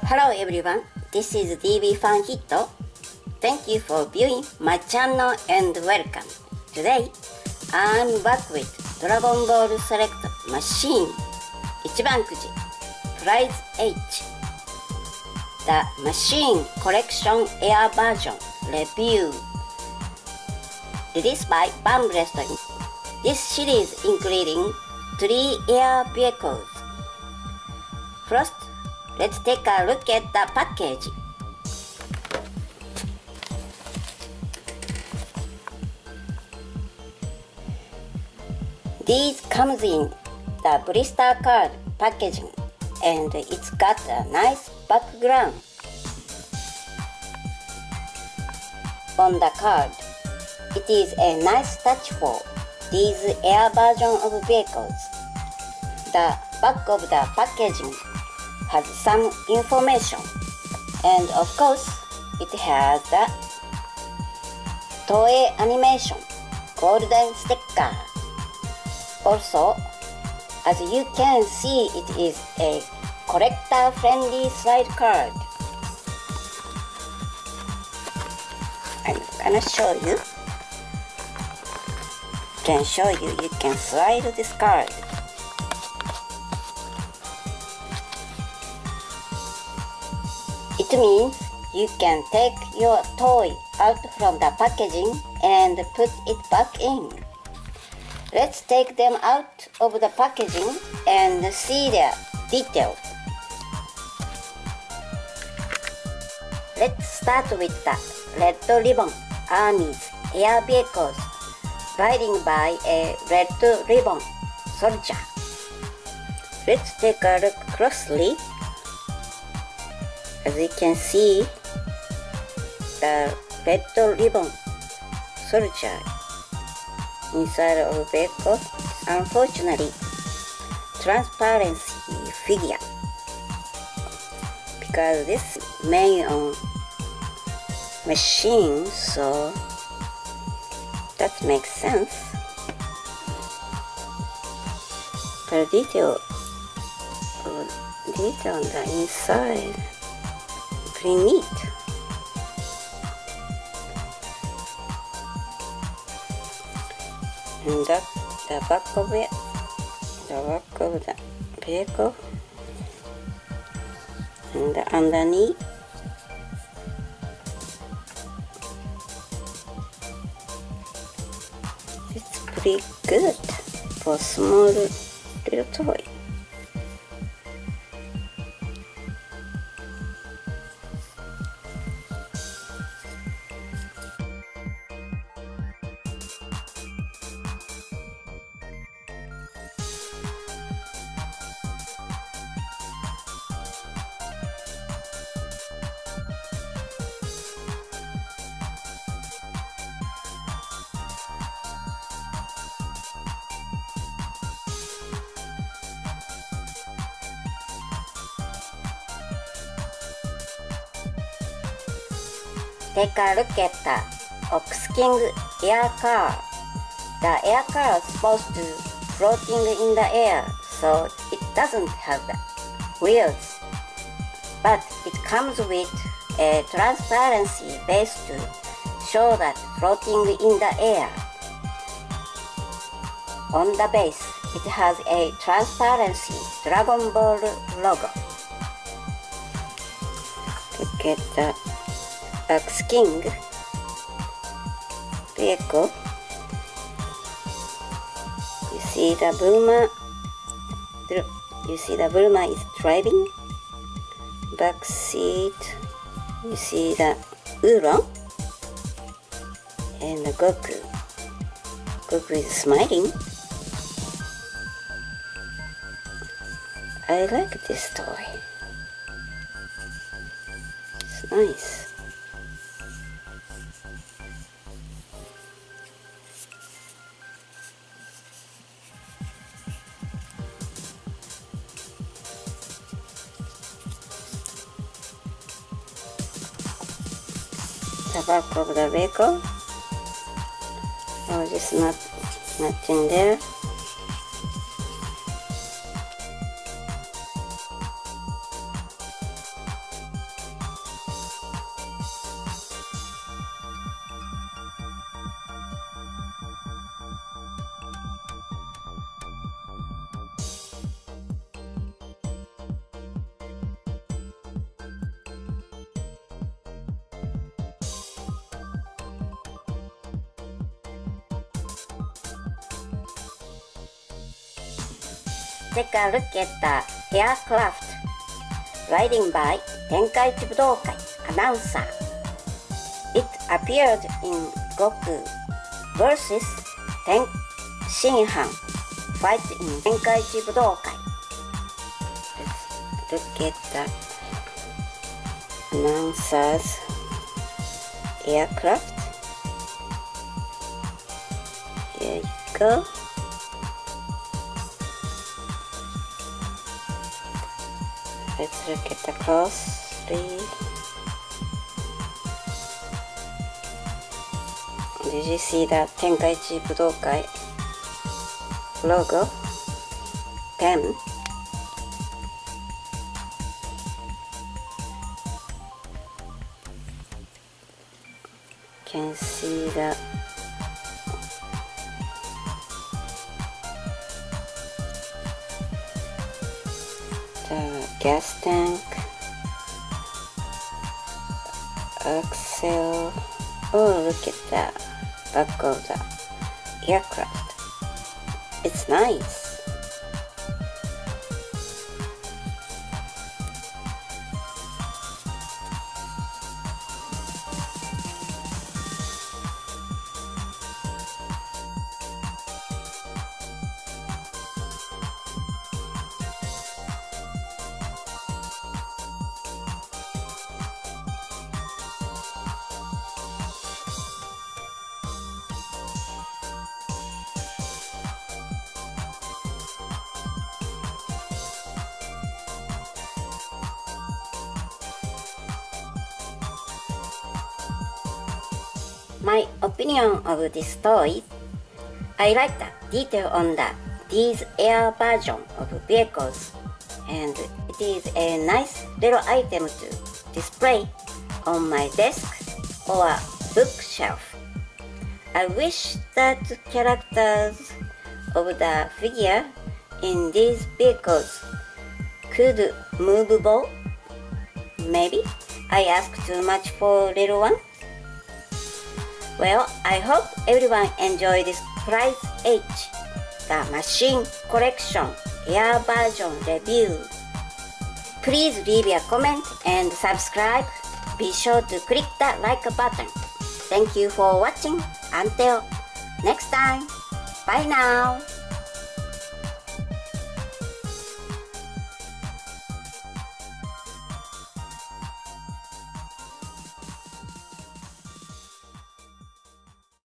Hello everyone, this is DB Fan Hito. Thank you for viewing my channel and welcome. Today, I'm back with Dragon Ball Select Machine 一番くじ Prize H The Machine Collection Air Version Review Released by Bamblest. This series including 3 air vehicles. First, let's take a look at the package. These comes in the blister card packaging and it's got a nice background. On the card, it is a nice touch for these air version of vehicles. The back of the packaging has some information, and of course it has the Toei Animation golden sticker. Also, as you can see, it is a collector friendly slide card. I'm gonna show you. You can slide this card. It means you can take your toy out from the packaging and put it back in. Let's take them out of the packaging and see their details. Let's start with the Red Ribbon Army's air vehicles riding by a Red Ribbon soldier. Let's take a look closely. As you can see, the Red Ribbon soldier inside of the vehicle, unfortunately, transparency figure, because this is made on machine, so that makes sense. The detail on the inside, pretty neat. And that the back of it, the back of the vehicle, and the underneath. It's pretty good for small little toy. Take a look at the Ox King air car. The air car is supposed to floating in the air, so it doesn't have the wheels, but it comes with a transparency base to show that floating in the air. On the base, it has a transparency Dragon Ball logo. Look at the Ox King vehicle. You see the Bulma. You see the Bulma is driving. Back seat. You see the Ulon and the Goku. Goku is smiling. I like this toy. It's nice. The back of the vehicle. Oh, just nothing there. take a look at the aircraft riding by Tenkaichi Budokai announcer. It appeared in Goku vs. Shinhan fight in Tenkaichi Budokai. Let's look at the announcer's aircraft. Here you go. Let's look at the closely. Did you see the Tenkaichi Budokai logo? Pen. Can see the gas tank, axle. Oh, look at the back of the aircraft. It's nice. My opinion of this toy, I like the detail on these air version of vehicles, and it is a nice little item to display on my desk or bookshelf. I wish that characters of the figure in these vehicles could movable. Maybe I ask too much for little one. Well, I hope everyone enjoyed this Prize H, the Machine Collection Air Version review. Please leave a comment and subscribe. Be sure to click the like button. Thank you for watching. Until next time, bye now.